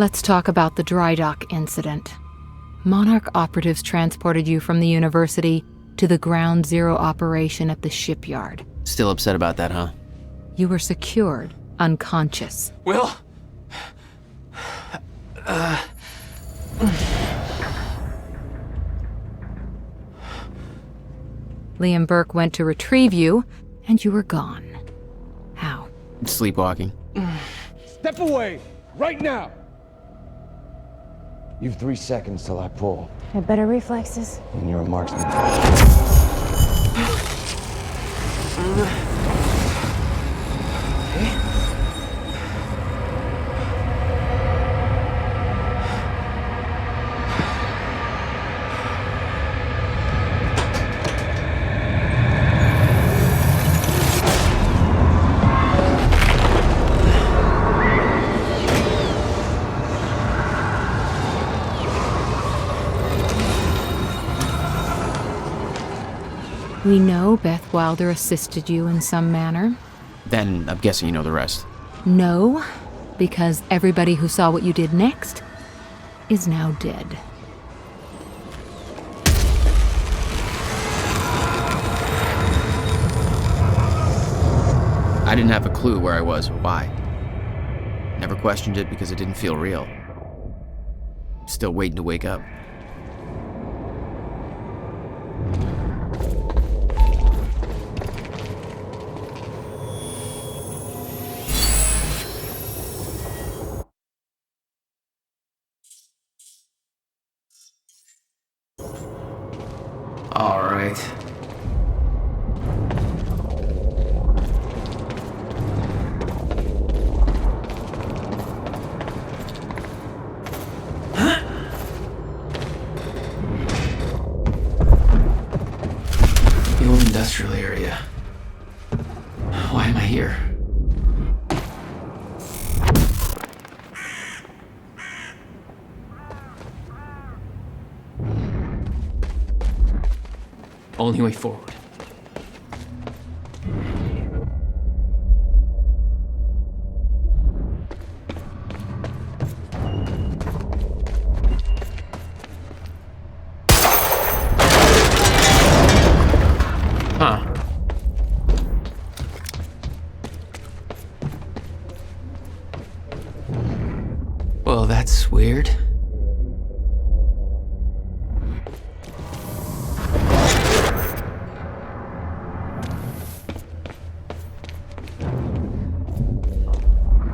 Let's talk about the dry dock incident. Monarch operatives transported you from the university to the ground zero operation at the shipyard. Still upset about that, huh? You were secured, unconscious. Will? Liam Burke went to retrieve you, and you were gone. How? Sleepwalking. Step away! Right now! You've 3 seconds till I pull. Have better reflexes. And you're a marksman. We know Beth Wilder assisted you in some manner. Then I'm guessing you know the rest. No, because everybody who saw what you did next is now dead. I didn't have a clue where I was or why. Never questioned it because it didn't feel real. Still waiting to wake up. All right. The old industrial area. Why am I here? Only way forward. Huh. Well, that's weird.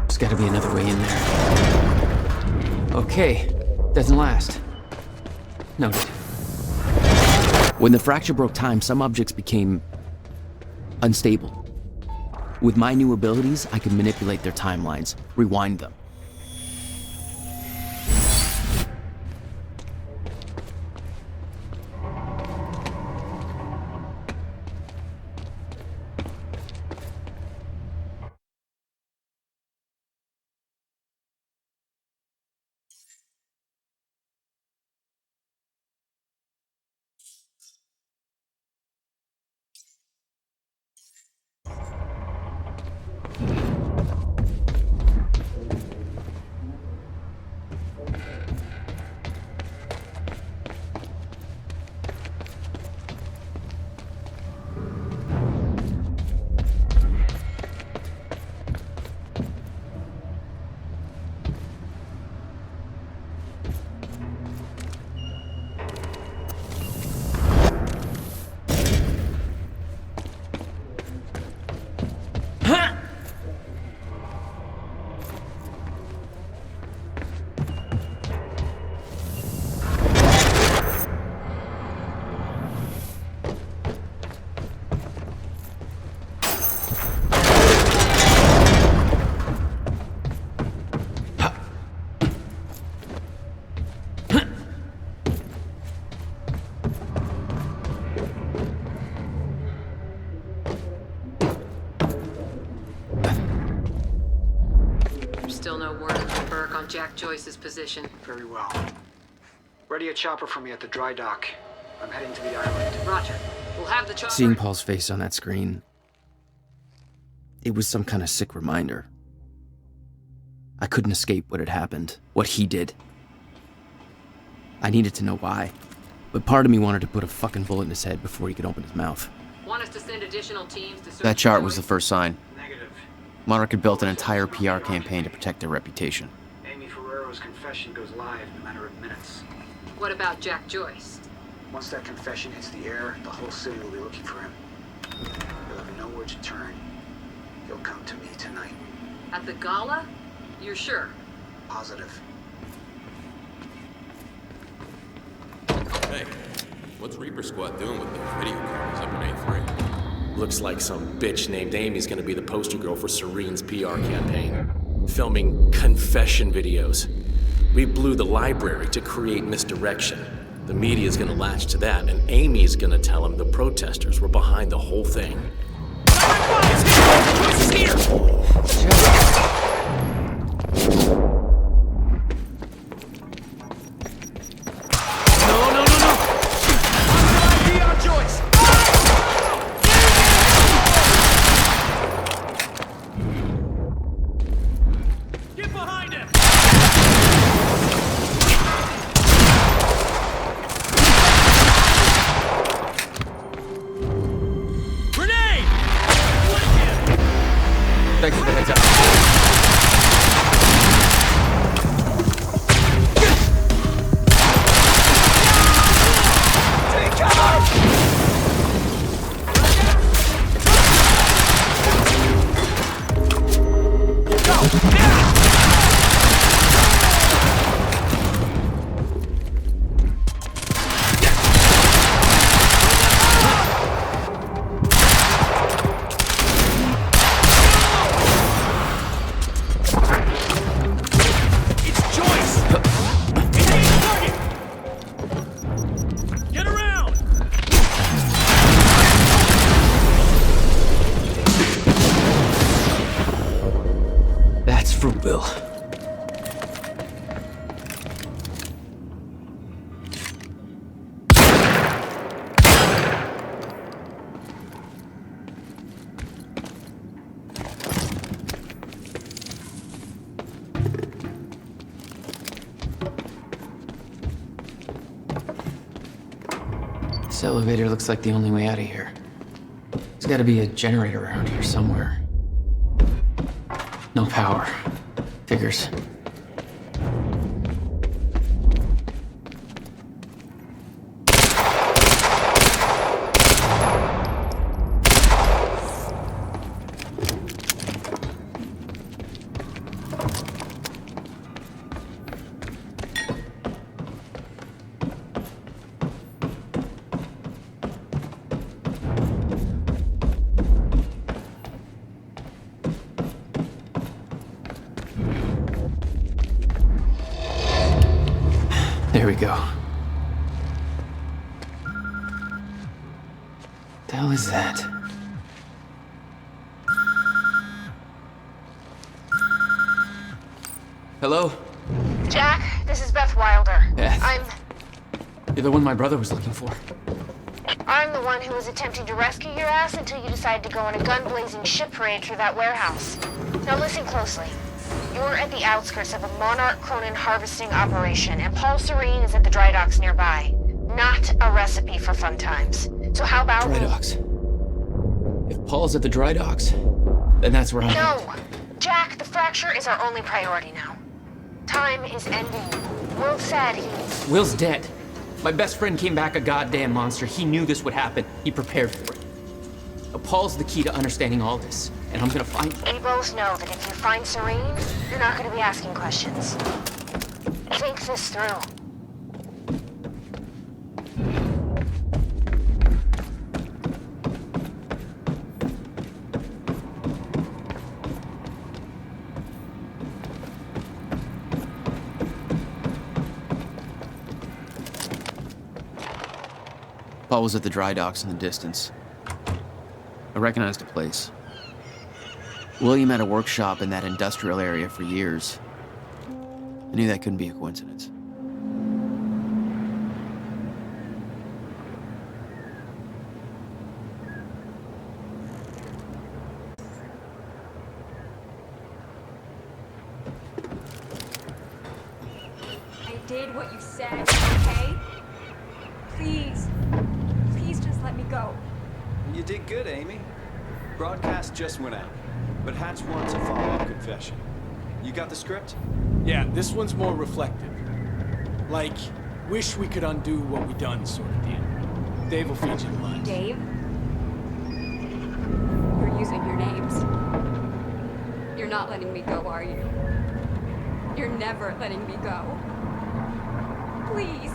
There's gotta be another way in there. Okay, doesn't last. Noted. When the fracture broke time, some objects became unstable. With my new abilities, I could manipulate their timelines, rewind them. Still no word from Burke on Jack Joyce's position. Very well. Ready a chopper for me at the dry dock. I'm heading to the island. Roger. We'll have the chopper. Seeing Paul's face on that screen, it was some kind of sick reminder. I couldn't escape what had happened, what he did. I needed to know why, but part of me wanted to put a fucking bullet in his head before he could open his mouth. Want us to send additional teams to search That chart was the first sign. Negative. Monarch had built an entire PR campaign to protect their reputation. Amy Ferrero's confession goes live in a matter of minutes. What about Jack Joyce? Once that confession hits the air, the whole city will be looking for him. He'll have nowhere to turn. He'll come to me tonight. At the gala? You're sure? Positive. Hey, what's Reaper Squad doing with the video cameras up in A3? Looks like some bitch named Amy's gonna be the poster girl for Serene's PR campaign. Filming confession videos. We blew the library to create misdirection. The media's gonna latch to that, and Amy's gonna tell them the protesters were behind the whole thing. It's here! Thanks for the heads up. This elevator looks like the only way out of here. There's gotta be a generator around here somewhere. No power. Figures. There we go. The hell is that? Hello? Jack, this is Beth Wilder. Beth? I'm You're the one my brother was looking for. the one who was attempting to rescue your ass until you decided to go on a gun-blazing shit parade through that warehouse. Now listen closely. You're at the outskirts of a Monarch Cronin harvesting operation, and Paul Serene is at the dry docks nearby. Not a recipe for fun times. So how about... Dry docks. If Paul's at the dry docks, then that's where I'm No! Jack, the fracture is our only priority now. Time is ending. Will said he... Will's dead. My best friend came back a goddamn monster. He knew this would happen. He prepared for it. Now, Paul's the key to understanding all this, and I'm gonna find him. We both know that if you find Serene, you're not going to be asking questions. Think this through. Paul was at the dry docks in the distance. I recognized the place. William had a workshop in that industrial area for years. I knew that couldn't be a coincidence. did what you said, okay? Please. Please just let me go. You did good, Amy. Broadcast just went out, but Hatch wants a follow-up confession. You got the script? Yeah, this one's more reflective. Like, wish we could undo what we done sort of deal. Dave will feed you the lines. Dave? You're using your names. You're not letting me go, are you? You're never letting me go. Please.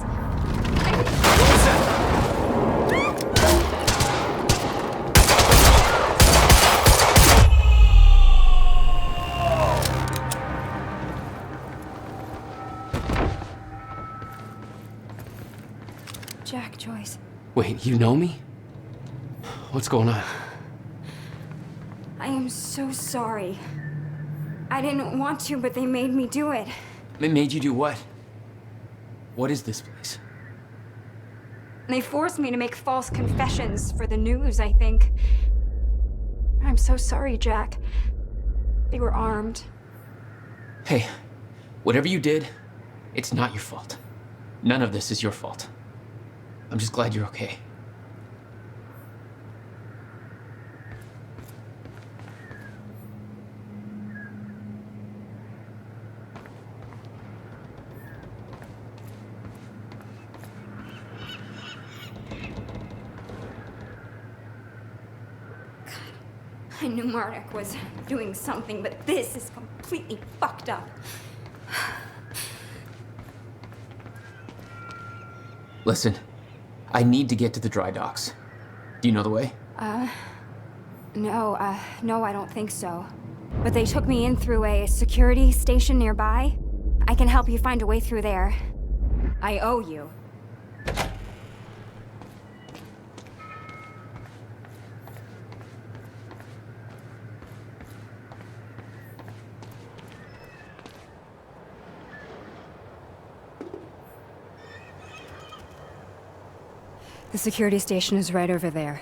Jack, Joyce. Wait, you know me? What's going on? I am so sorry. I didn't want to, but they made me do it. They made you do what? What is this place? They forced me to make false confessions for the news, I think. I'm so sorry, Jack. They were armed. Hey, whatever you did, it's not your fault. None of this is your fault. I'm just glad you're okay. I knew Marduk was doing something, but this is completely fucked up. Listen, I need to get to the dry docks. Do you know the way? No, I don't think so. But they took me in through a security station nearby. I can help you find a way through there. I owe you. The security station is right over there.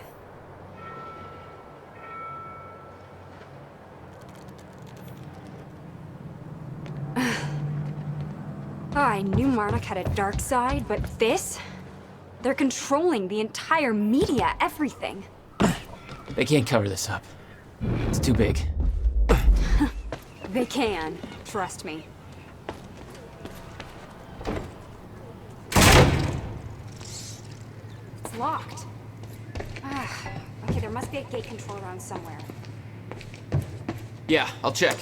Oh, I knew Marduk had a dark side, but this? They're controlling the entire media, everything. They can't cover this up. It's too big. They can, trust me. It's locked. Okay, there must be a gate control around somewhere. Yeah, I'll check.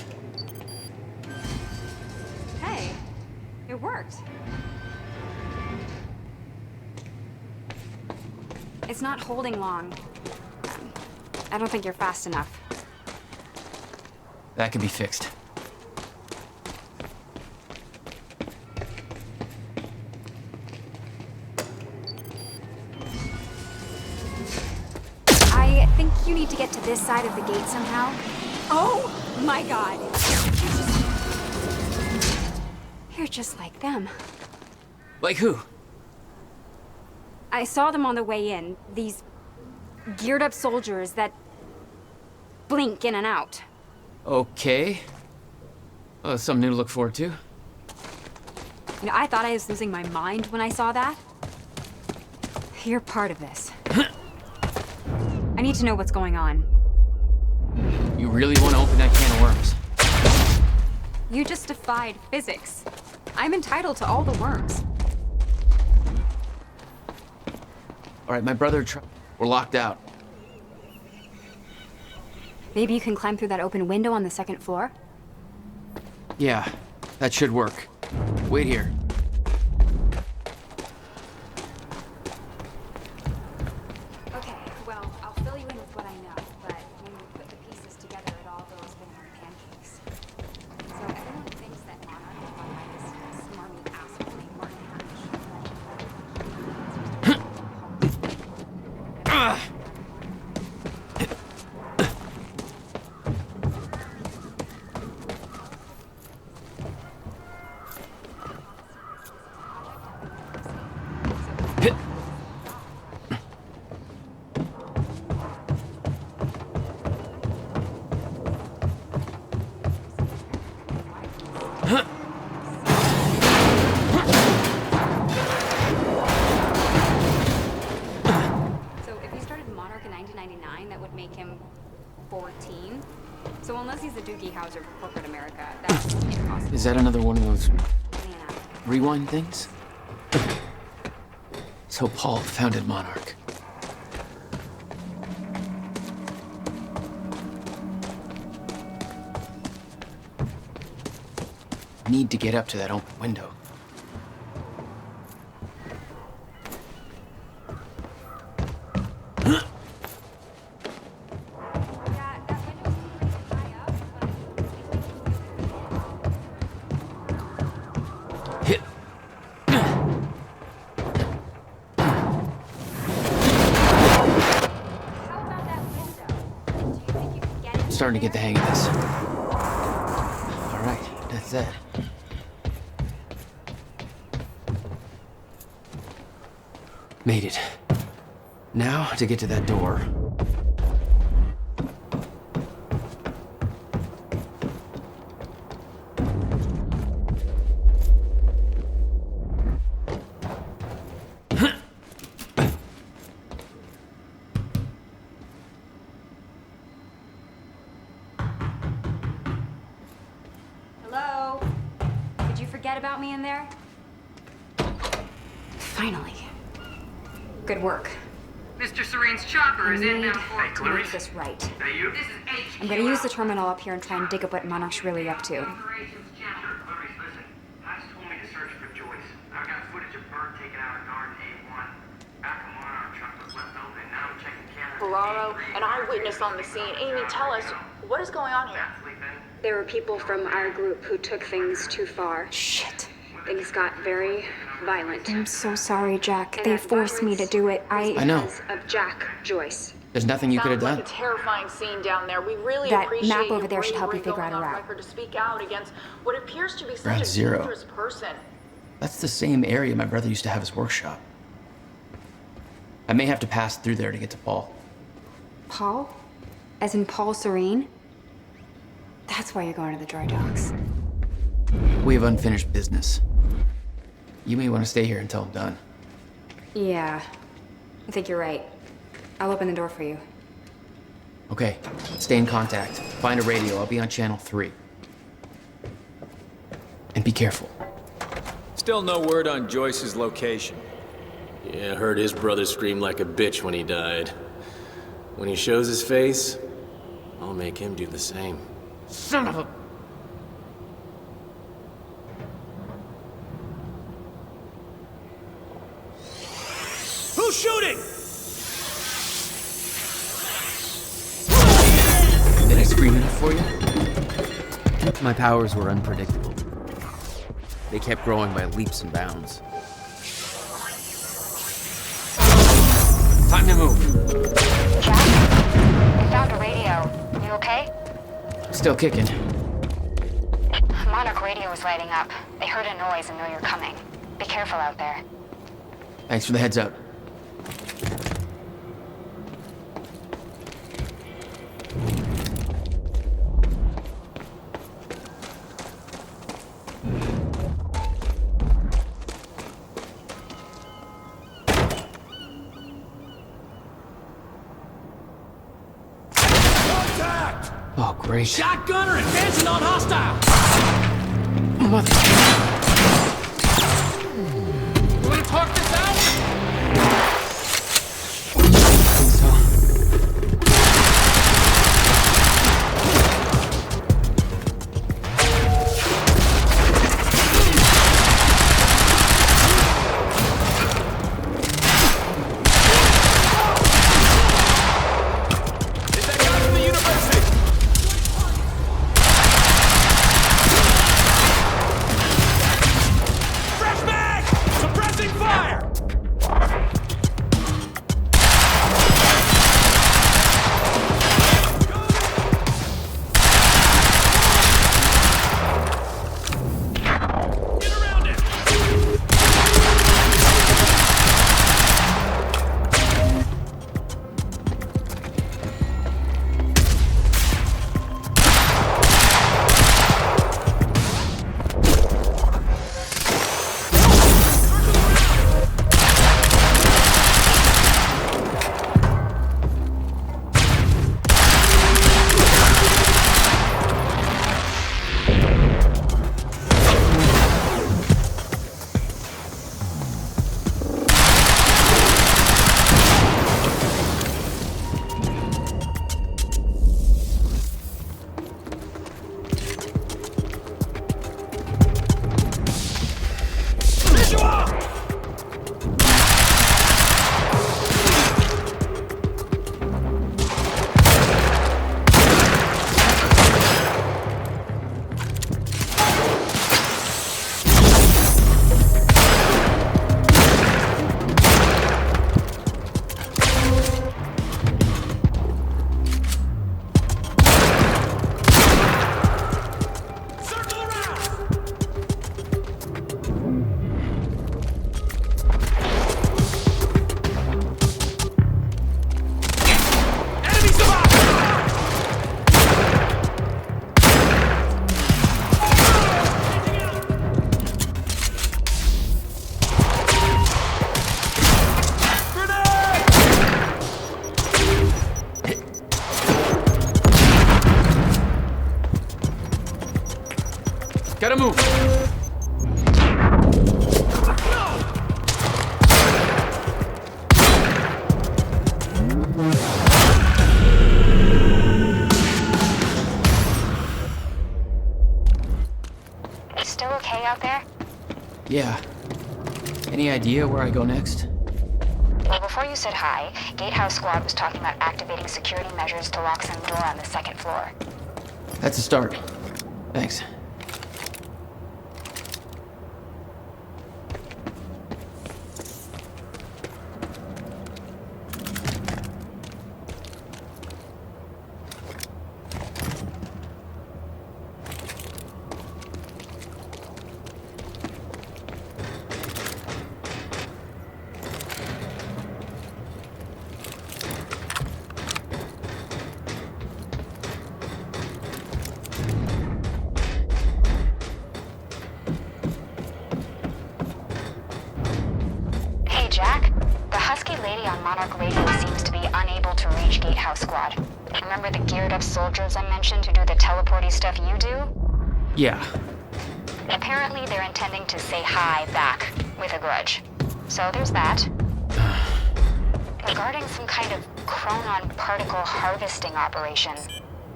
Hey, it worked. It's not holding long. I don't think you're fast enough. That can be fixed. I think you need to get to this side of the gate somehow. Oh my god! You're just like them. Like who? I saw them on the way in. These geared up soldiers that blink in and out. Okay. Something new to look forward to. You know, I thought I was losing my mind when I saw that. You're part of this. I need to know what's going on. You really want to open that can of worms? You just defied physics. I'm entitled to all the worms. All right, my brother we're locked out. Maybe you can climb through that open window on the second floor? Yeah, that should work. Wait here. Okay, well, I'll fill you in with what I know, but when you put the pieces together, it all goes banana pancakes. So everyone thinks that Monarch is run by this smarmy asshole named Martin Monarch in 1999 that would make him 14. So unless he's a Doogie Howser for corporate America, that's impossible. Is that another one of those rewind things? So Paul founded Monarch. Need to get up to that open window. Starting to get the hang of this. All right, that's that. Made it. Now to get to that door. Hello? Did you forget about me in there? Finally. Good work. Mr. Serene's chopper is in now for... Hey, to make this right. Hey, you? This is HQ. I'm gonna use the terminal up here and try and dig up what Monarch's really up to. Clarice, listen. Hatch told me to search for Joyce. I've got footage of Bird taken out of Garden A1. Back of Monarch truck was left open. Now I'm checking cameras. Ferraro, an eyewitness on the scene. Amy, tell us, what is going on here? There were people from our group who took things too far. Shit. Things got very violent. I'm so sorry, Jack. They forced me to do it. I know. Because of Jack Joyce. There's nothing you could have done. Sounds like a terrifying scene down there. We really that appreciate map over there your should help you bravery figure out a going on route. record to speak out against what appears to be such Ground a zero. dangerous person. That's the same area my brother used to have his workshop. I may have to pass through there to get to Paul. Paul? As in Paul Serene? That's why you're going to the dry docks. We have unfinished business. You may want to stay here until I'm done. Yeah, I think you're right. I'll open the door for you. Okay, stay in contact. Find a radio. I'll be on channel 3. And be careful. Still no word on Joyce's location. Yeah, I heard his brother scream like a bitch when he died. When he shows his face, I'll make him do the same. Son of a... Who's shooting? Did I scream enough for you? My powers were unpredictable. They kept growing by leaps and bounds. Time to move. Jack? We found a radio. You okay? Still kicking. Monarch radio is lighting up. They heard a noise and know you're coming. Be careful out there. Thanks for the heads up. Oh, great. Shotgunner advancing on hostile! Mother... You wanna talk this out? Gotta move! Still okay out there? Yeah. Any idea where I go next? Well, before you said hi, Gatehouse Squad was talking about activating security measures to lock some door on the second floor. That's a start. Thanks. Jack, the husky lady on Monarch Radio seems to be unable to reach Gatehouse Squad. Remember the geared-up soldiers I mentioned who do the teleporty stuff you do? Yeah. Apparently they're intending to say hi back, with a grudge. So there's that. Regarding some kind of chronon particle harvesting operation.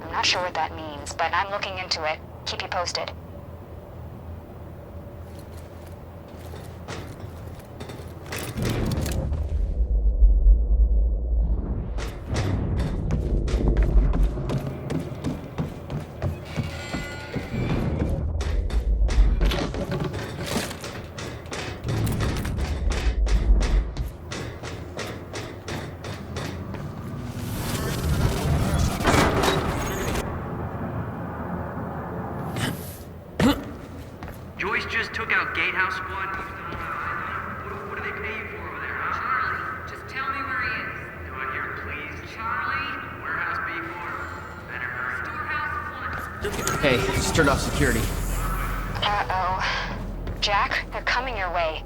I'm not sure what that means, but I'm looking into it. Keep you posted. Joyce just took out Gatehouse Squad. What do they pay you for over there, huh? Charlie, just tell me where he is. Do I hear please? Charlie? Warehouse B4. Better hurry. Storehouse 1. Hey, just turned off security. Uh-oh. Jack, they're coming your way.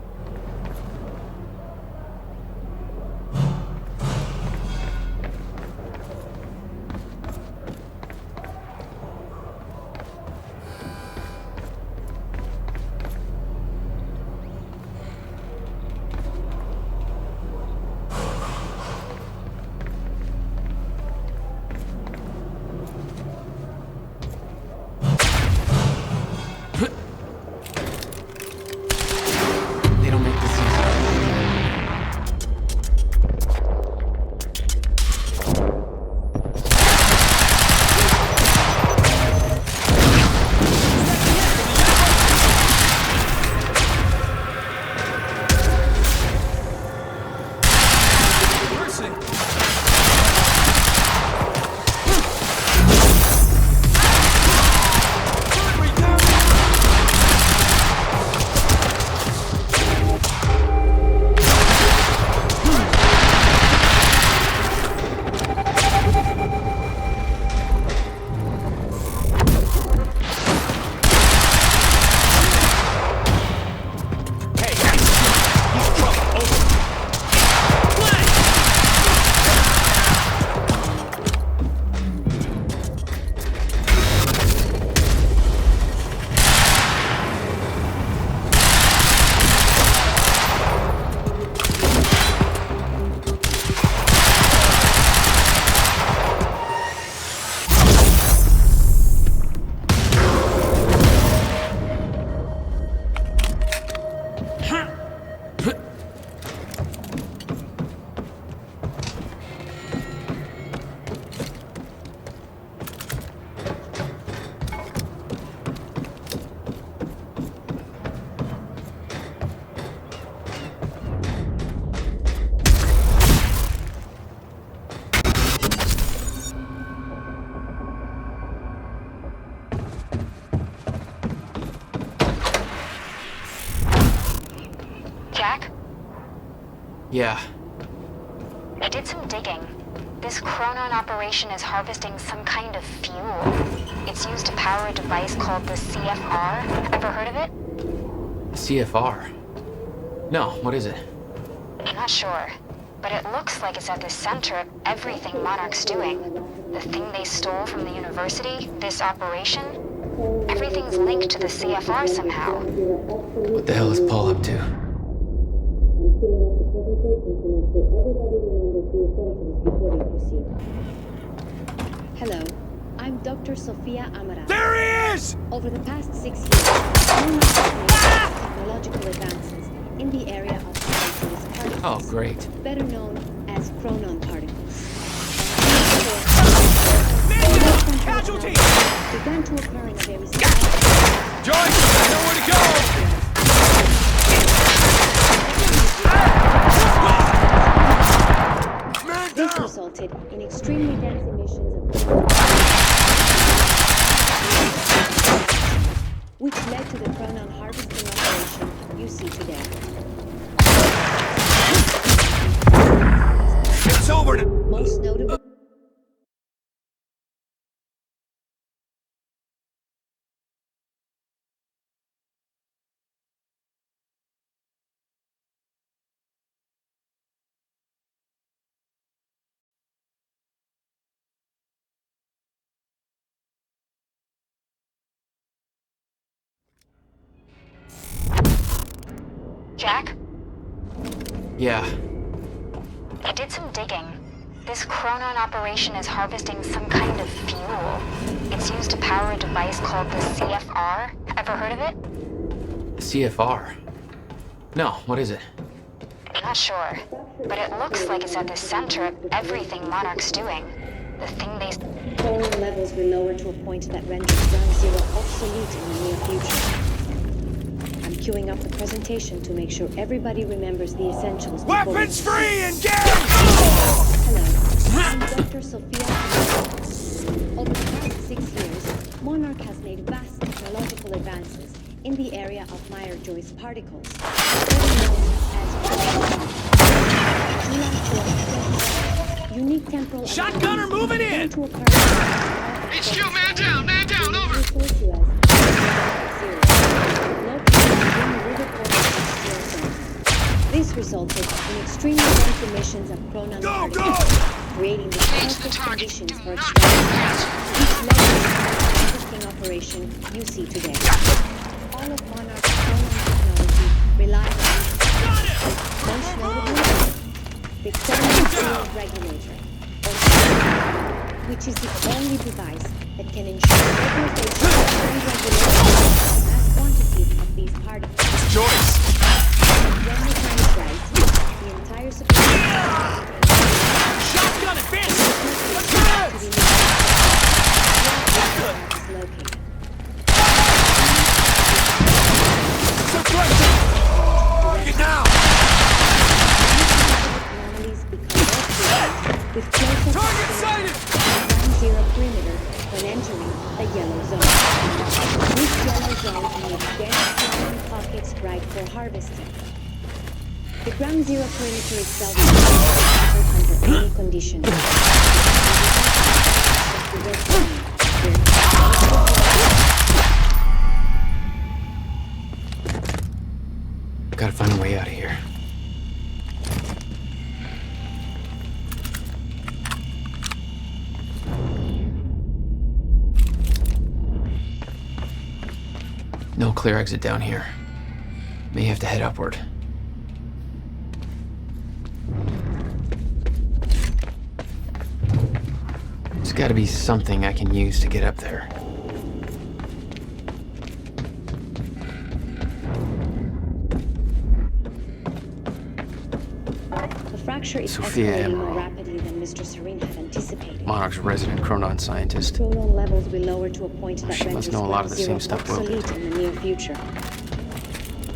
Jack? Yeah. I did some digging. This chronon operation is harvesting some kind of fuel. It's used to power a device called the CFR. Ever heard of it? CFR? No, what is it? I'm not sure, but it looks like it's at the center of everything Monarch's doing. The thing they stole from the university, this operation, Everything's linked to the CFR somehow. What the hell is Paul up to? Hello, I'm Dr. Sofia Amaral. There he is! Over the past 6 years, technological advances in the area of particles, Oh, great. better known as chronon particles. Casualty! Began to occur in a very Joyce, I know where to go! This resulted in extremely dense emissions of which led to the chronon harvesting operation you see today. It's over now! Most notable. Jack? Yeah. I did some digging. This chronon operation is harvesting some kind of fuel. It's used to power a device called the CFR. Ever heard of it? CFR? No, what is it? I'm not sure, but it looks like it's at the center of everything Monarch's doing. The thing they... Chronon levels will lower to a point that renders ground zero obsolete in the near future. I'm queuing up the presentation to make sure everybody remembers the essentials. Weapons free, engage! Hello, I'm Dr. Sofia Amaral. Over the past 6 years, Monarch has made vast technological advances in the area of Meyer-Joyce particles, better known as unique temporal... Shotgunner moving in! HQ, man down, over! This resulted in extremely dense emissions of chronon particles, creating the perfect conditions for extraction, which led to the harvesting operation you see today. All of Monarch's chronon technology relies on most notably the chronon field regulator, which is the only device that can ensure regulation and regulation of the mass quantities of these particles. It's Joyce! When the time is right, the entire supply... Shotgun advance! Advance! Target now! With close-up Target sighted! zero perimeter when entering the yellow zone. This yellow zone needs dense surrounding pockets right for harvesting. The ground zero perimeter itself is under any conditions. Gotta find a way out of here. No clear exit down here. May have to head upward. There's gotta be something I can use to get up there. The fracture is Sofia escalating Amaral. more rapidly than Mr. Serene had anticipated. Monarch's resident chronon scientist. Chronon levels will lower to a point that She must renders know a lot of the ground same zero stuff we'll do. obsolete in the near future.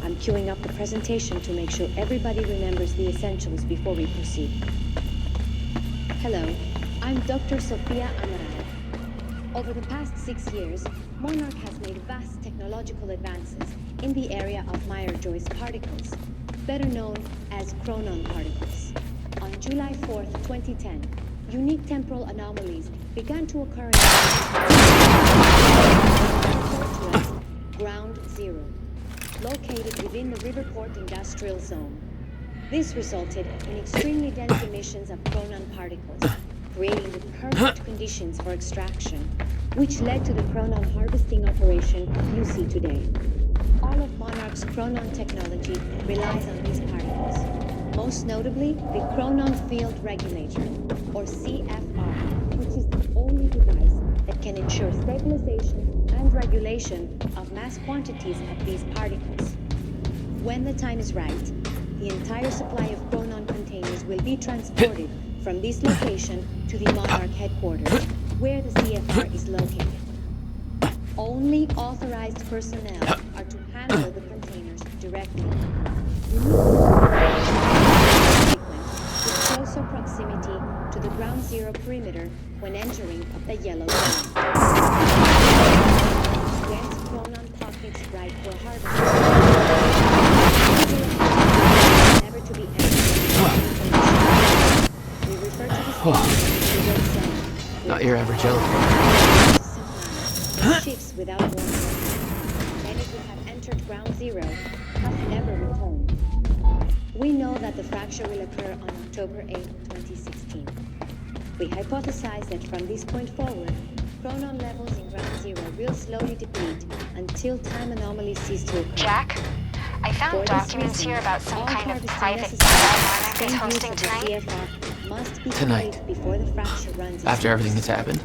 I'm queuing up the presentation to make sure everybody remembers the essentials before we proceed. Hello, I'm Dr. Sofia Amaral. Over the past 6 years, Monarch has made vast technological advances in the area of Meyer-Joyce particles, better known as chronon particles. On July 4th, 2010, unique temporal anomalies began to occur in Ground Zero, located within the Riverport Industrial Zone. This resulted in extremely dense emissions of chronon particles, creating the perfect conditions for extraction, which led to the chronon harvesting operation you see today. All of Monarch's chronon technology relies on these particles, most notably the chronon field regulator, or CFR, which is the only device that can ensure stabilization and regulation of mass quantities of these particles. When the time is right, the entire supply of chronon containers will be transported from this location to the Monarch headquarters, where the CFR is located. Only authorized personnel are to handle the containers directly. You need with closer proximity to the ground zero perimeter when entering the yellow zone. Dense chronon pockets ripe for harvest. Never to be entered. We refer to this as the red zone. Not your average elevator. Shifts without warning. Many who have entered ground zero have never returned. We know that the fracture will occur on October 8, 2016. We hypothesize that from this point forward, chronon levels in ground zero will slowly deplete until time anomalies cease to occur. Jack, I found documents here about some kind of private Monarch is hosting tonight. Tonight. Before the fracture runs After everything that's happened?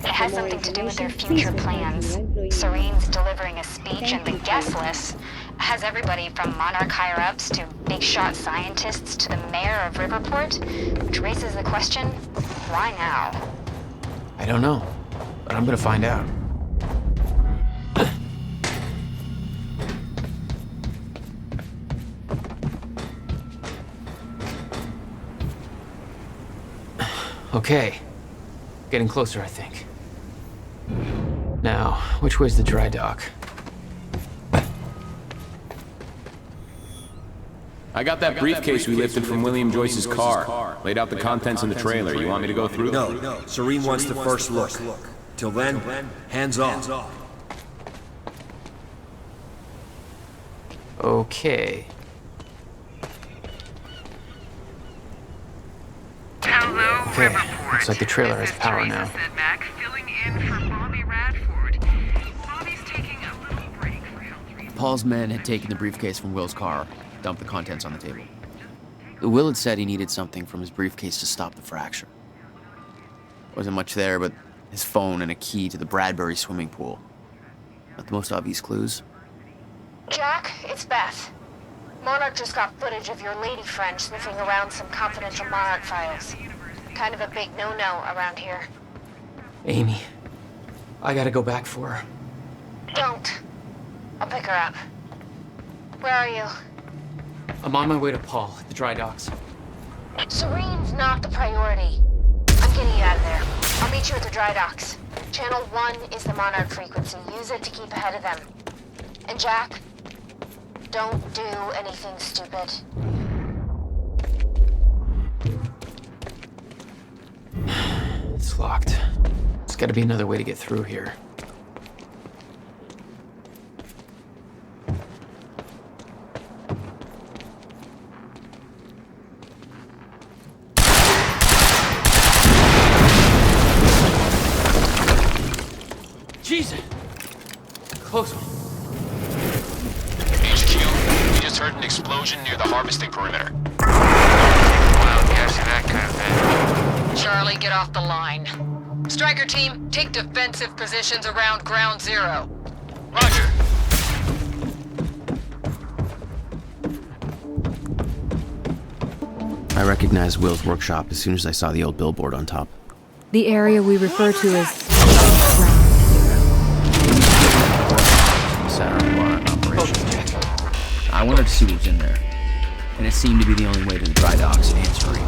It has something to do with their future plans. Serene's delivering a speech, and the guest list has everybody from Monarch higher-ups to big-shot scientists to the mayor of Riverport, which raises the question, why now? I don't know, but I'm gonna find out. Okay, getting closer, I think. Now, which way's the dry dock? I got that briefcase we lifted from William Joyce's car. Laid out the contents in the trailer. You want me to go through? No. Serene wants the first look. Till then, hands off. Okay. Okay, looks like the trailer has power now. Paul's men had taken the briefcase from Will's car, dumped the contents on the table. Will had said he needed something from his briefcase to stop the fracture. Wasn't much there but his phone and a key to the Bradbury swimming pool. Not the most obvious clues. Jack, it's Beth. Monarch just got footage of your lady friend sniffing around some confidential Monarch files. Kind of a big no-no around here. Amy, I gotta go back for her. Don't. I'll pick her up. Where are you? I'm on my way to Paul at the dry docks. Serene's not the priority. I'm getting you out of there. I'll meet you at the dry docks. Channel 1 is the Monarch frequency. Use it to keep ahead of them. And Jack, don't do anything stupid. It's locked. There's gotta be another way to get through here. Jesus! Close one. HQ, we just heard an explosion near the harvesting perimeter. Well, guessing that kind of thing. Charlie, get off the line. Striker team, take defensive positions around ground zero. Roger. I recognized Will's workshop as soon as I saw the old billboard on top. The area we refer to as Sata operation. I wanted to see what was in there, and it seemed to be the only way to the dry docks and Serene.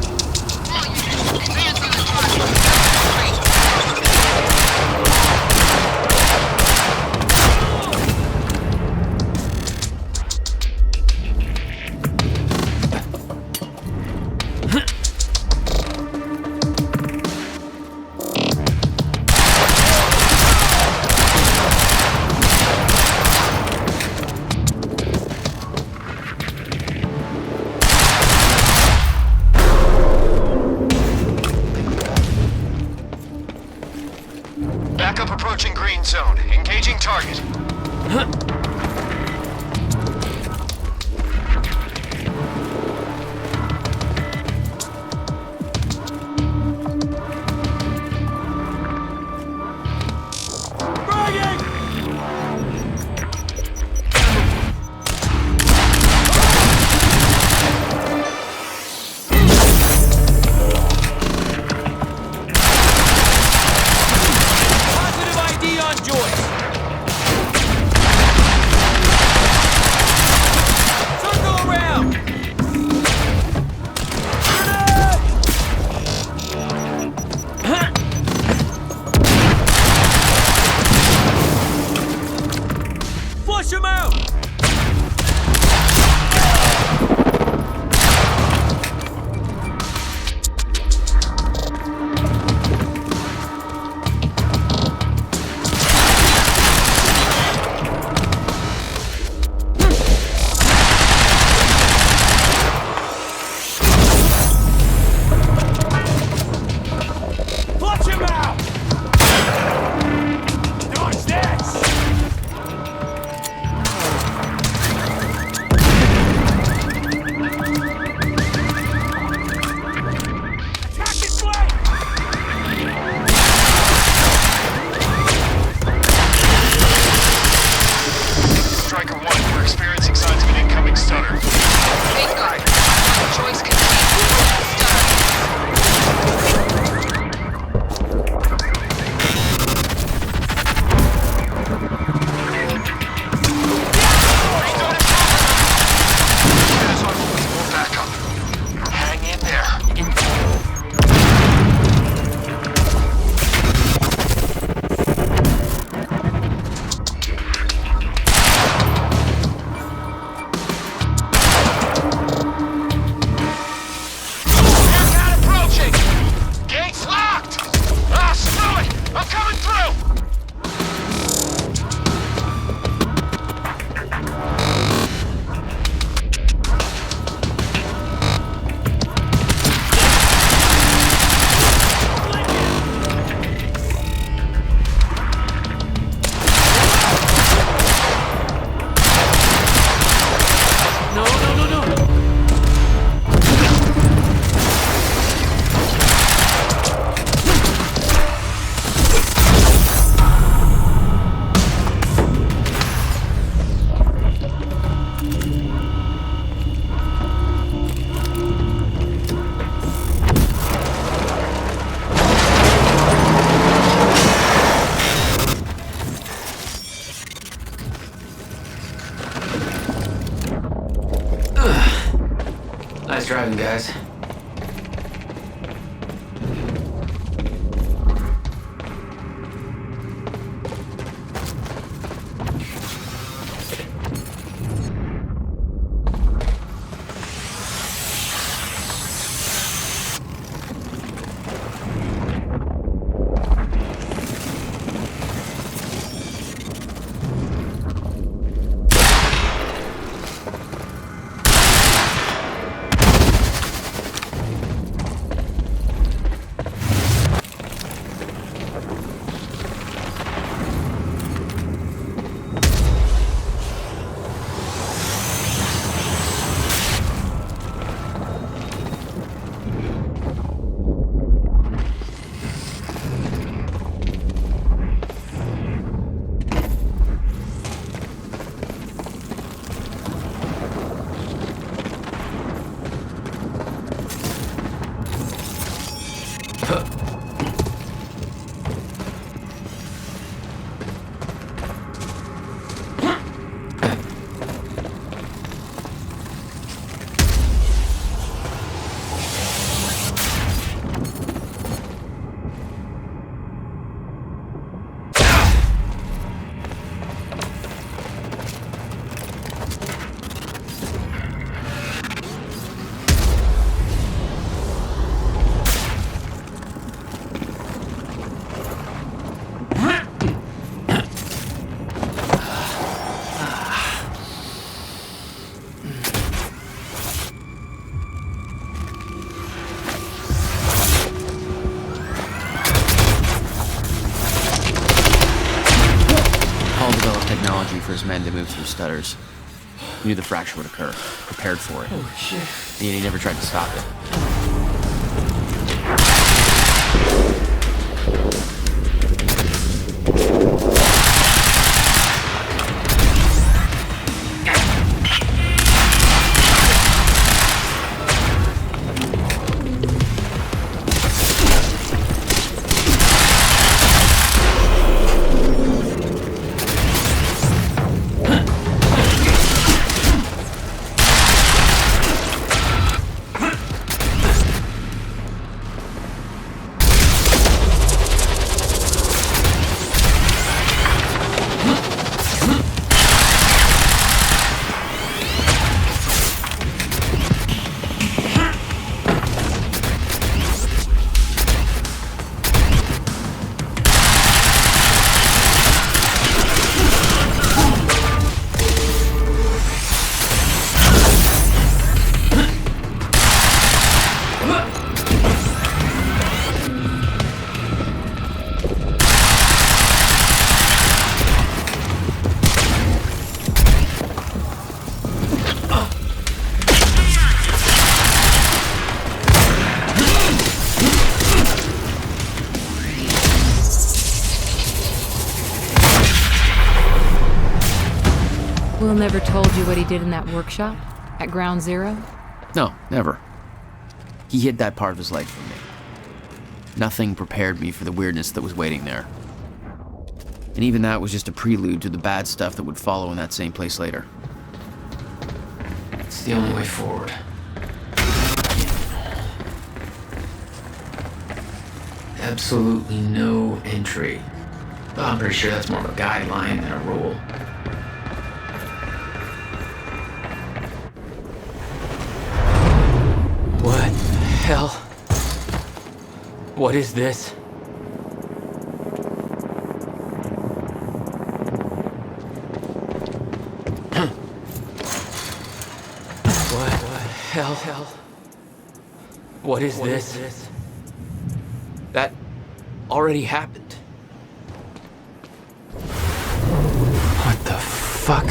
Backup approaching green zone. Engaging target. Nice driving, guys. technology for his men to move through stutters. He knew the fracture would occur, prepared for it. Oh, shit. And he never tried to stop it. Will never told you what he did in that workshop at Ground Zero? No, never. He hid that part of his life from me. Nothing prepared me for the weirdness that was waiting there. And even that was just a prelude to the bad stuff that would follow in that same place later. It's the only way forward. Absolutely no entry. Well, I'm pretty sure that's more of a guideline than a rule. What the hell? What is this? What the hell? What is this? That already happened. What the fuck?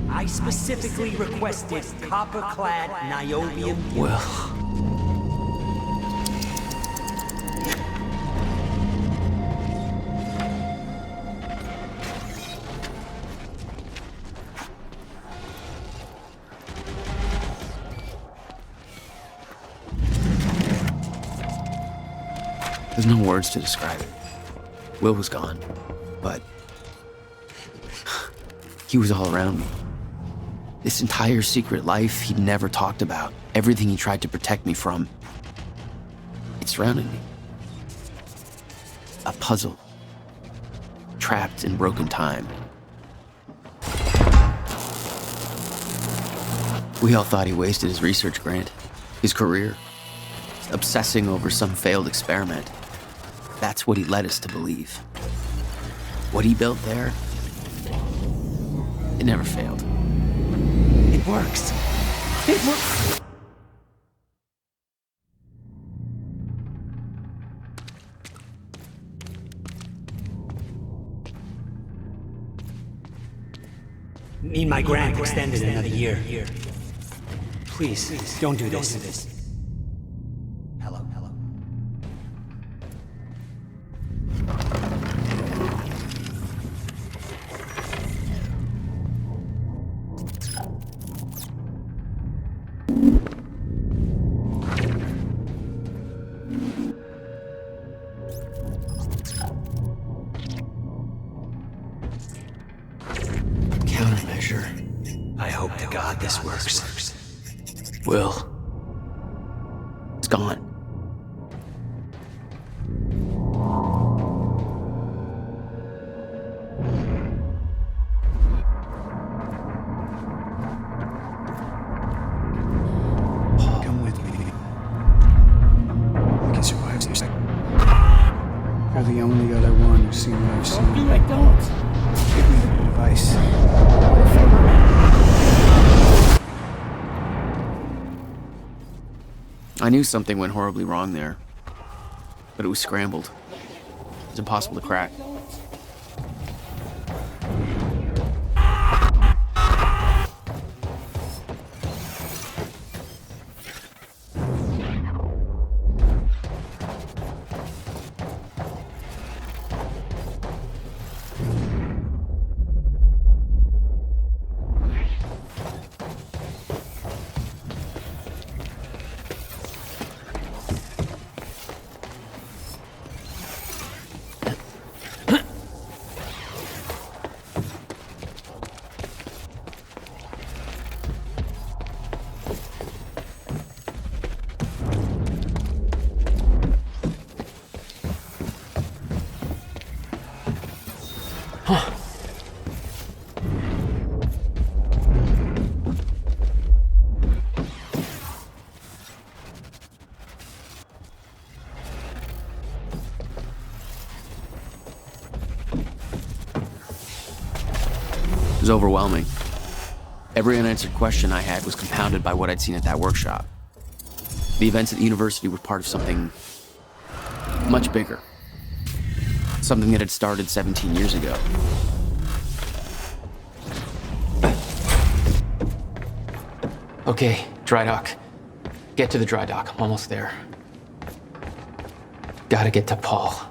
I specifically requested copper-clad niobium. Well. There's no words to describe it. Will was gone, but he was all around me. This entire secret life he'd never talked about, everything he tried to protect me from, it surrounded me. A puzzle, trapped in broken time. We all thought he wasted his research grant, his career, obsessing over some failed experiment. That's what he led us to believe. What he built there, it never failed. It works. It works. Need my grant extended another year. Please, don't do this. Hello. Countermeasure. I hope to God this works. Will. It's gone. Come with me. We can survive some You're the only other one who's seen what I've seen. Don't do it, don't. Give me the device. I knew something went horribly wrong there, but it was scrambled. It was impossible to crack. It was overwhelming. Every unanswered question I had was compounded by what I'd seen at that workshop. The events at the university were part of something much bigger. Something that had started 17 years ago. Okay, dry dock. Get to the dry dock. I'm almost there. Gotta get to Paul.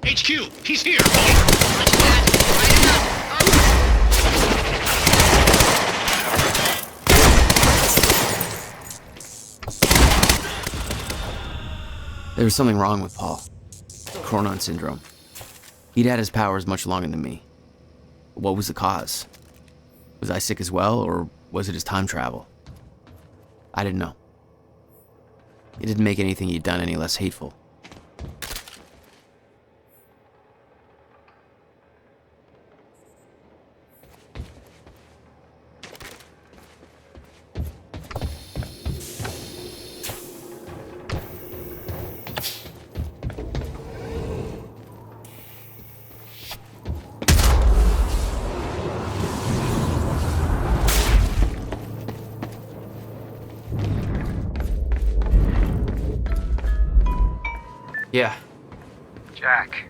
HQ, he's here! There was something wrong with Paul. Chronon syndrome. He'd had his powers much longer than me. What was the cause? Was I sick as well, or was it his time travel? I didn't know. It didn't make anything he'd done any less hateful. Yeah. Jack,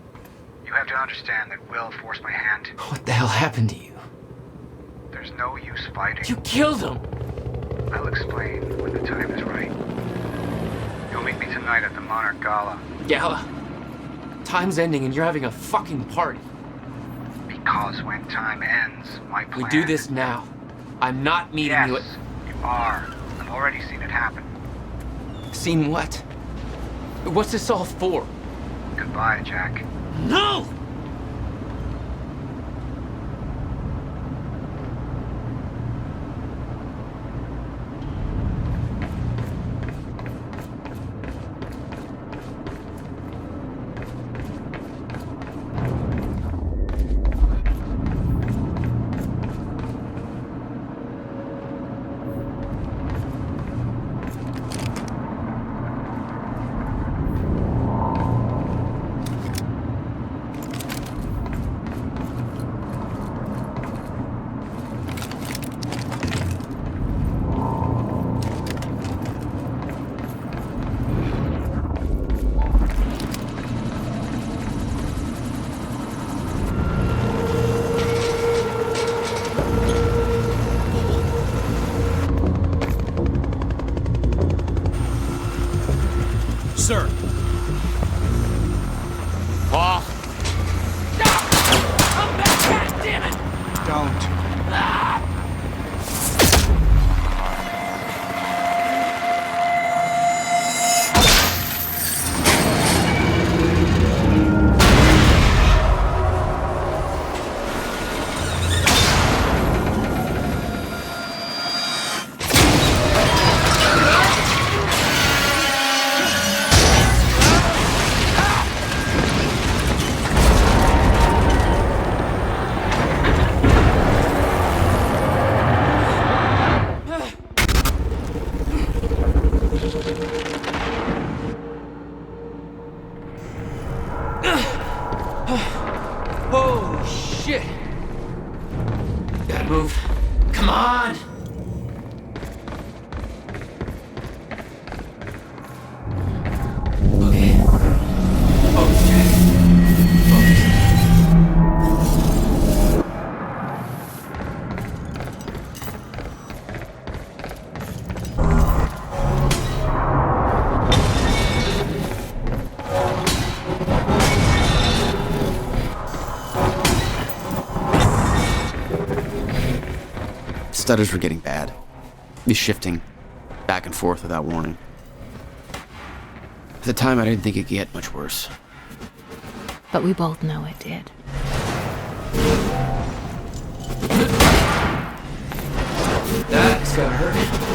you have to understand that Will forced my hand. What the hell happened to you? There's no use fighting. You killed him! I'll explain when the time is right. You'll meet me tonight at the Monarch Gala. Gala? Time's ending and you're having a fucking party. Because when time ends, my plan... We do this now. I'm not meeting you at... Yes, you are. I've already seen it happen. Seen what? What's this all for? Goodbye, Jack. No! Sir. Paul. Come back, God damn it! Don't. Stutters were getting bad. He's shifting back and forth without warning. At the time, I didn't think it could get much worse. But we both know it did. That's gotta hurt.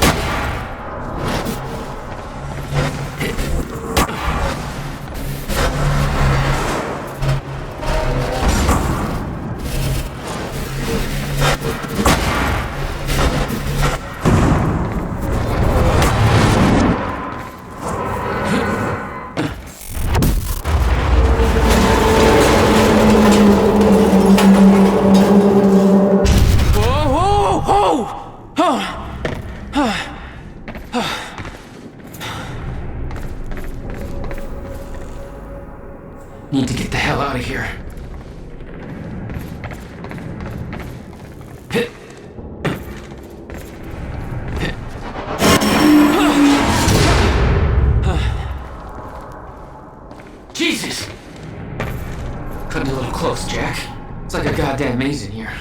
Need to get the hell out of here. Jesus! Cutting a little close, Jack. It's like a goddamn maze in here.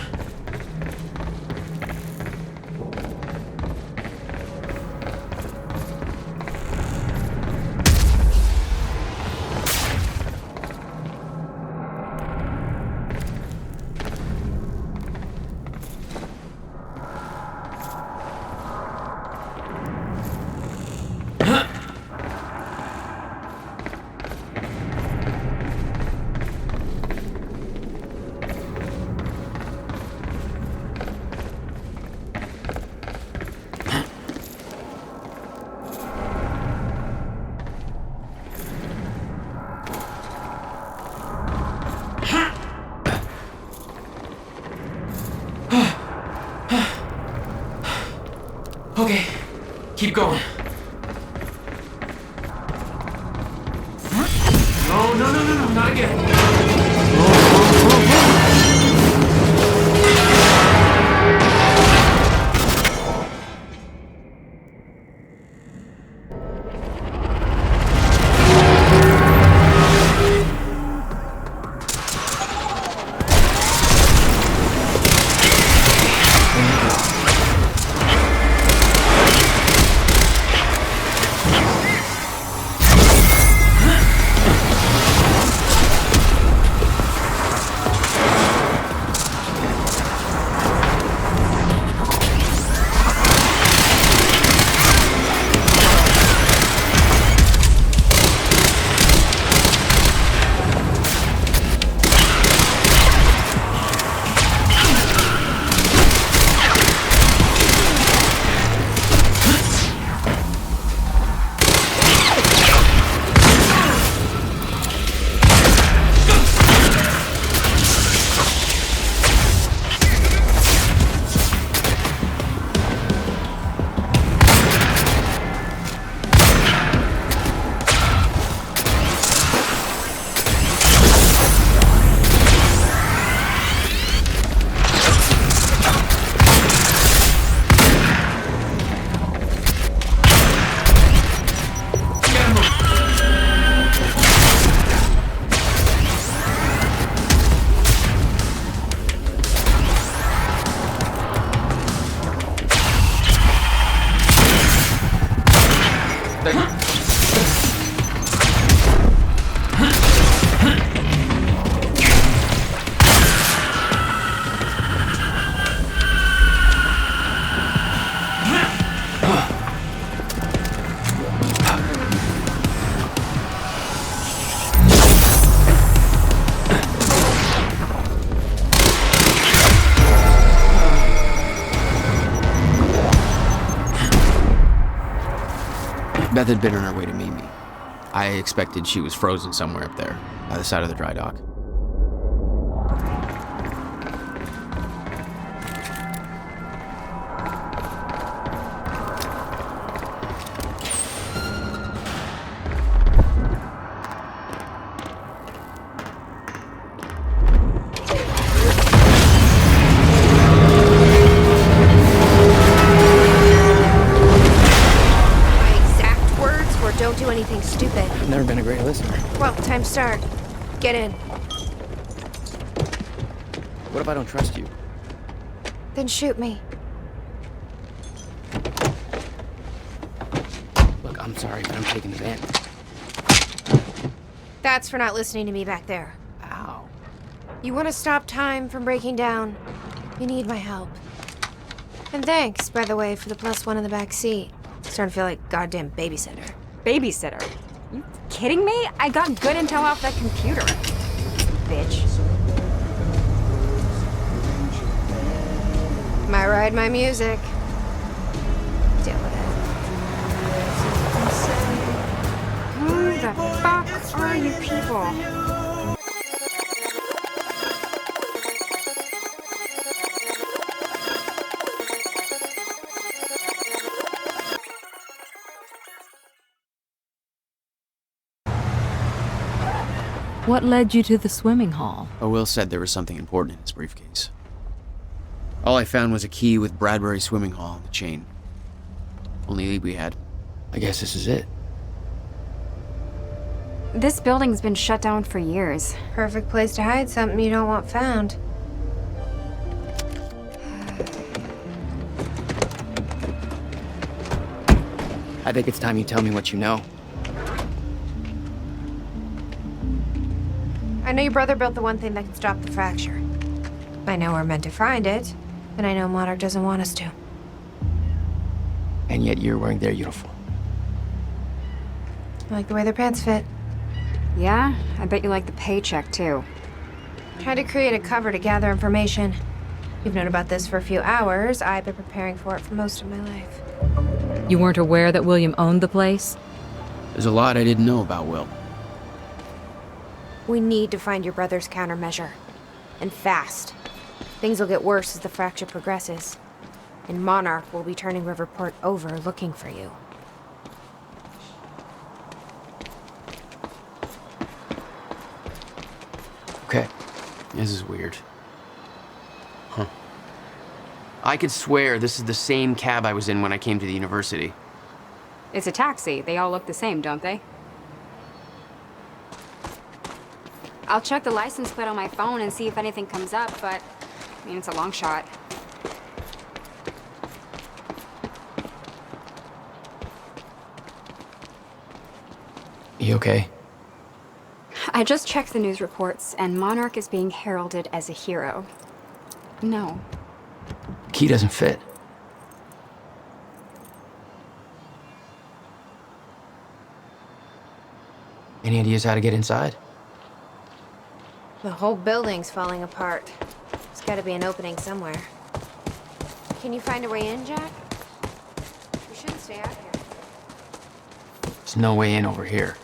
Okay, keep going. No, not again. Beth had been on her way to meet me. I expected she was frozen somewhere up there, by the side of the dry dock. Anything stupid. I've never been a great listener. Well, time to start. Get in. What if I don't trust you? Then shoot me. I'm sorry, but I'm taking the van. That's for not listening to me back there. Ow. You want to stop time from breaking down? You need my help. And thanks, by the way, for the +1 in the back seat. Starting to feel like goddamn babysitter. Babysitter? You kidding me? I got good intel off that computer. Bitch. My ride, my music. Deal with it. Who the fuck are you people? What led you to the swimming hall? Will said there was something important in his briefcase. All I found was a key with Bradbury Swimming Hall on the chain. Only lead we had. I guess this is it. This building's been shut down for years. Perfect place to hide something you don't want found. I think it's time you tell me what you know. I know your brother built the one thing that can stop the fracture. I know we're meant to find it, but I know Monarch doesn't want us to. And yet you're wearing their uniform. I like the way their pants fit. Yeah? I bet you like the paycheck, too. Tried to create a cover to gather information. You've known about this for a few hours. I've been preparing for it for most of my life. You weren't aware that William owned the place? There's a lot I didn't know about Will. We need to find your brother's countermeasure. And fast. Things will get worse as the fracture progresses. And Monarch will be turning Riverport over looking for you. Okay. This is weird. Huh. I could swear this is the same cab I was in when I came to the university. It's a taxi. They all look the same, don't they? I'll check the license plate on my phone and see if anything comes up, but, I mean, it's a long shot. You okay? I just checked the news reports, and Monarch is being heralded as a hero. No. Key doesn't fit. Any ideas how to get inside? The whole building's falling apart. There's gotta be an opening somewhere. Can you find a way in, Jack? We shouldn't stay out here. There's no way in over here.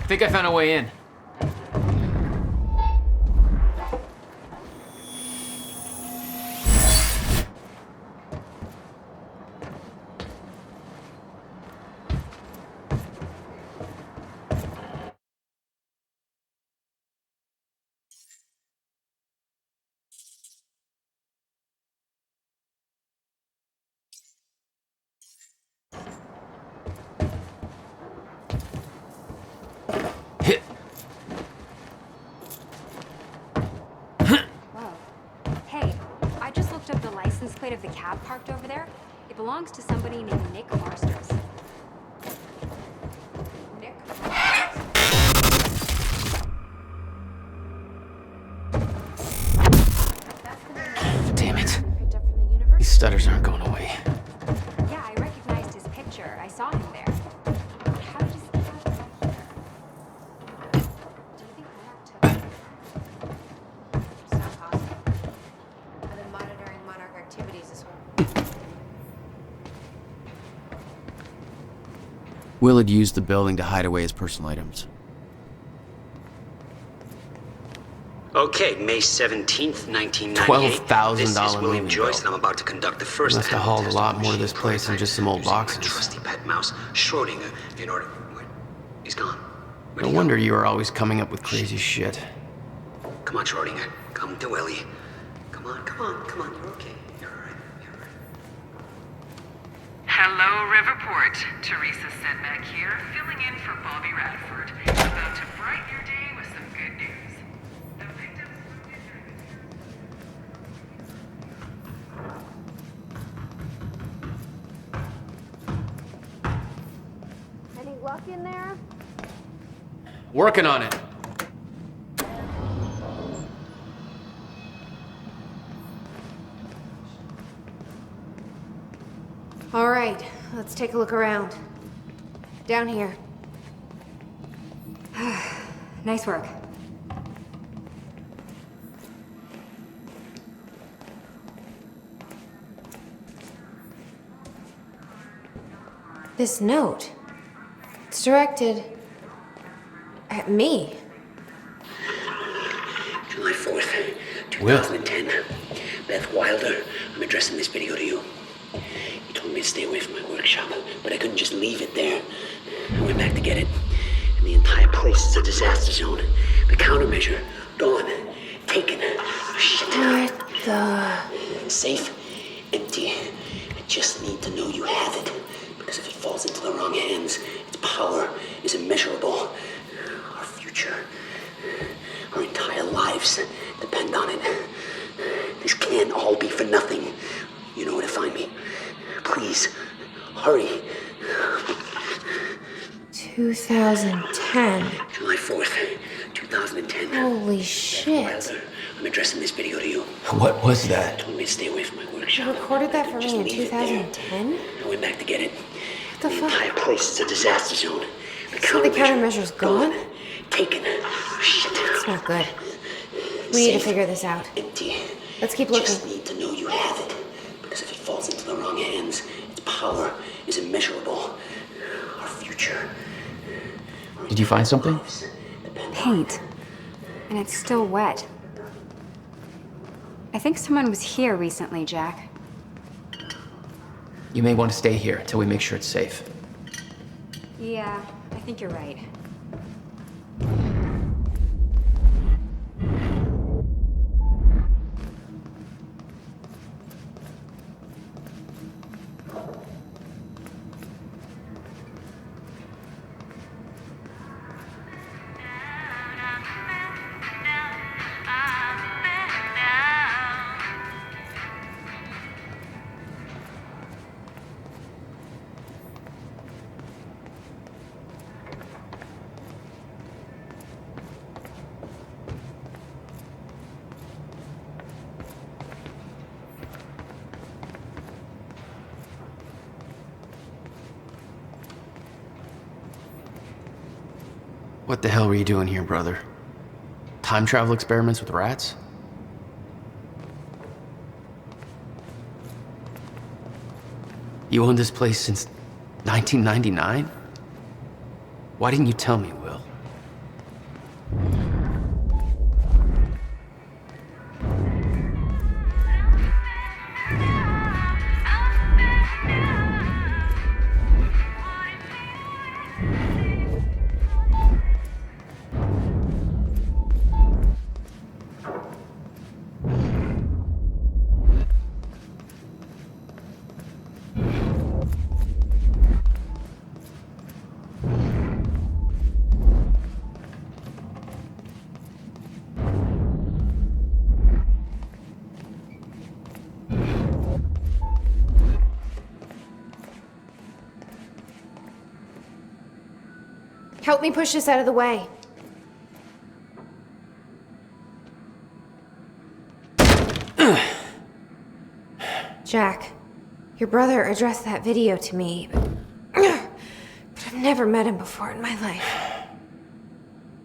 I think I found a way in. Plate of the cab parked over there. It belongs to somebody named Nick Marsters. Nick? Damn it. These stutters aren't going away. Yeah, I recognized his picture. I saw him there. How did you see that back here? Do you think Monarch took it? It's not possible. I've been monitoring Monarch activities this whole... Will had used the building to hide away his personal items. Okay, May 17th, 1998. $12,000 This is William movie, Joyce, bro. and I'm about to conduct the first Must have hauled a lot more to this place than just some old boxes. trusty pet mouse, Schrodinger, in order... Wait, he's gone. No wonder you are always coming up with crazy shit. Come on, Schrodinger. Come to Willie. Come on, you're okay. You're all right. Hello, Riverport. Teresa Sedmak here, filling in for Bobby Radford. About to brighten your day with some good news. The victims... Any luck in there? Working on it. All right, let's take a look around. Down here. Nice work. This note. It's directed at me. July 4th, 2010. Beth Wilder, I'm addressing this video to you. You told me to stay away from my workshop, but I couldn't just leave it there. I went back to get it, and the entire place is a disaster zone. The countermeasure, gone, taken. Shit. What the... Safe, empty. I just need to know you have it, because if it falls into the wrong hands, its power is immeasurable. Our future, our entire lives depend on it. This can't all be for nothing. You know where to find me. Please, hurry. 2010. July 4th, 2010. Holy shit. Wilder, I'm addressing this video to you. What was that? Told me to stay away from my workshop. You recorded that for Just me in leave it there. 2010? I went back to get it. What the The fuck? entire place is a disaster zone. So the countermeasure's gone? Taken. Shit. It's not good. We need to figure this out. Empty. Let's keep looking. Just need to know you have it. Because if it falls into the wrong hands, its power is immeasurable. Our future. Did you find something? Paint. And it's still wet. I think someone was here recently, Jack. You may want to stay here until we make sure it's safe. Yeah, I think you're right. What the hell were you doing here, brother? Time travel experiments with rats? You owned this place since 1999? Why didn't you tell me, Will? Help me push this out of the way. Jack, your brother addressed that video to me, but I've never met him before in my life.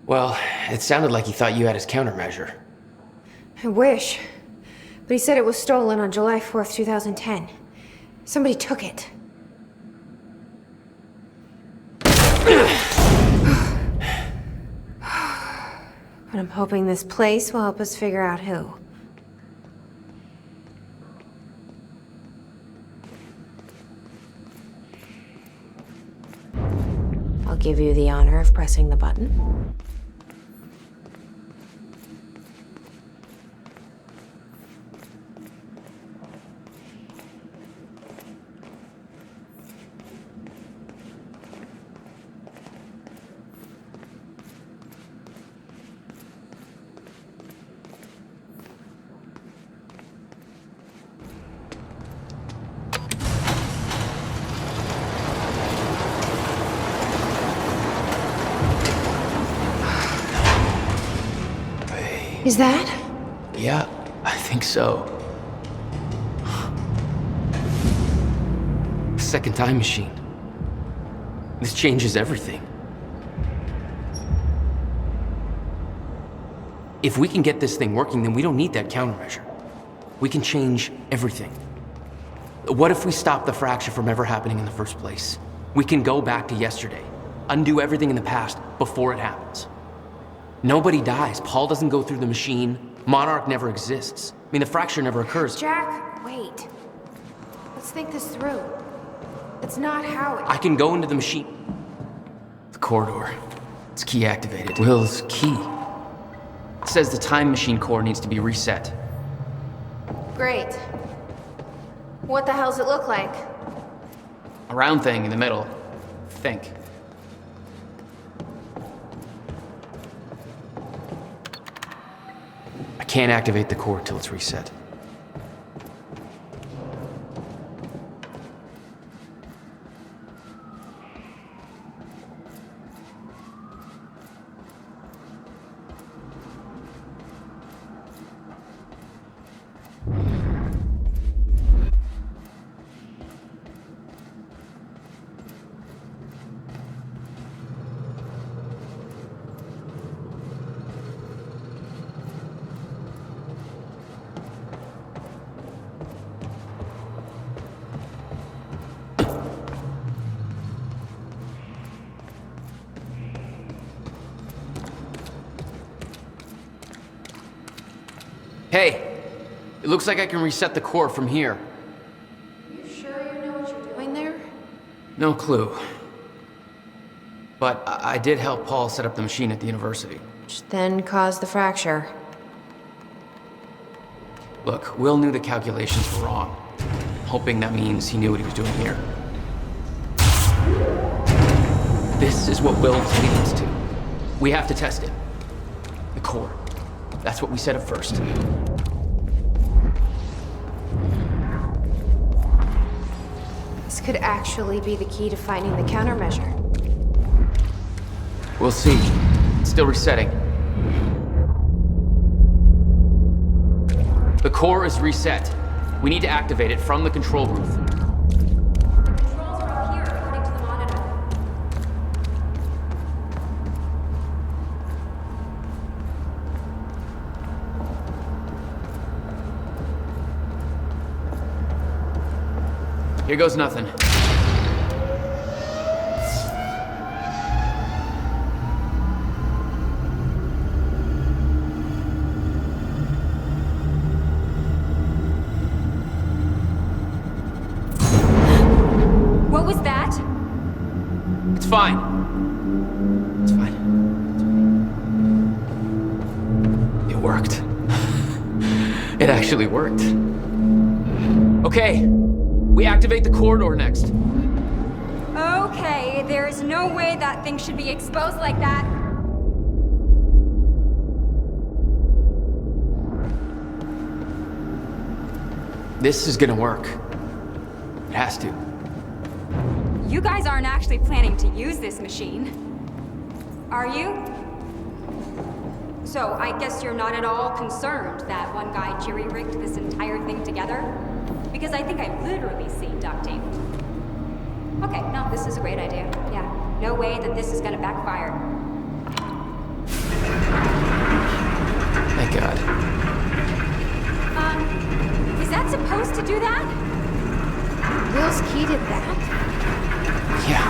Well, it sounded like he thought you had his countermeasure. I wish. But he said it was stolen on July 4th, 2010. Somebody took it. But I'm hoping this place will help us figure out who. I'll give you the honor of pressing the button. Is that? Yeah, I think so. Second time machine. This changes everything. If we can get this thing working, then we don't need that countermeasure. We can change everything. What if we stop the fracture from ever happening in the first place? We can go back to yesterday, undo everything in the past before it happens. Nobody dies. Paul doesn't go through the machine. Monarch never exists. I mean, the fracture never occurs. Jack, wait. Let's think this through. It's not how it... I can go into the machine. The corridor. It's key activated. Will's key. It says the time machine core needs to be reset. Great. What the hell's it look like? A round thing in the middle. Think. I can't activate the core till it's reset. Hey, it looks like I can reset the core from here. You sure you know what you're doing there? No clue. But I did help Paul set up the machine at the university. Which then caused the fracture. Look, Will knew the calculations were wrong. Hoping that means he knew what he was doing here. This is what Will was leading us to. We have to test it. The core. That's what we set up first. This could actually be the key to finding the countermeasure. We'll see. It's still resetting. The core is reset. We need to activate it from the control booth. The controls are up here, according to the monitor. Here goes nothing. What was that? It's fine. It's fine. It worked. It actually worked. Okay. We activate the corridor next. Okay, there's no way that thing should be exposed like that. This is gonna work. It has to. You guys aren't actually planning to use this machine, are you? So I guess you're not at all concerned that one guy jerry-rigged this entire thing together? Because I think I've literally seen duct tape. Okay, no, this is a great idea. Yeah, no way that this is gonna backfire. Thank God. Is that supposed to do that? Will's key did that? Yeah.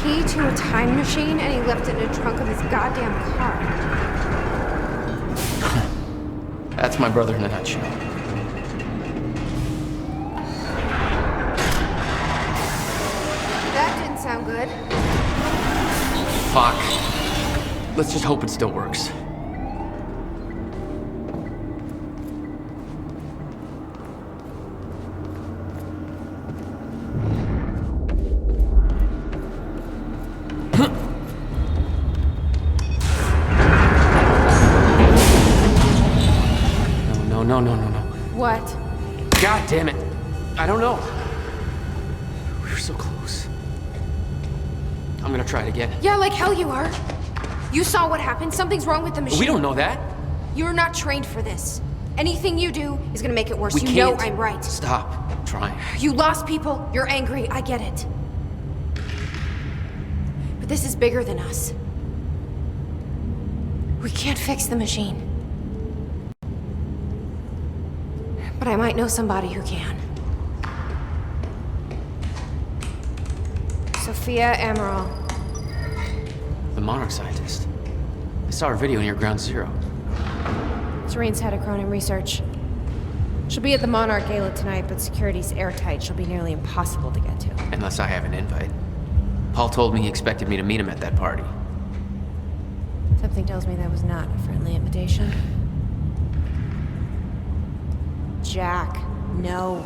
key to a time machine and he left it in the trunk of his goddamn car. That's my brother in a nutshell. That didn't sound good. Fuck. Let's just hope it still works. No. What? God damn it. I don't know. We were so close. I'm gonna try it again. Yeah, like hell you are. You saw what happened. Something's wrong with the machine. We don't know that. You're not trained for this. Anything you do is gonna make it worse. We You can't. know I'm right. Stop trying. You lost people. You're angry. I get it. But this is bigger than us. We can't fix the machine. But I might know somebody who can. Sophia Amaral. The Monarch scientist. I saw her video near Ground Zero. Serene's head of Cronin Research. She'll be at the Monarch Gala tonight, but security's airtight. She'll be nearly impossible to get to. Unless I have an invite. Paul told me he expected me to meet him at that party. Something tells me that was not a friendly invitation. Jack, no.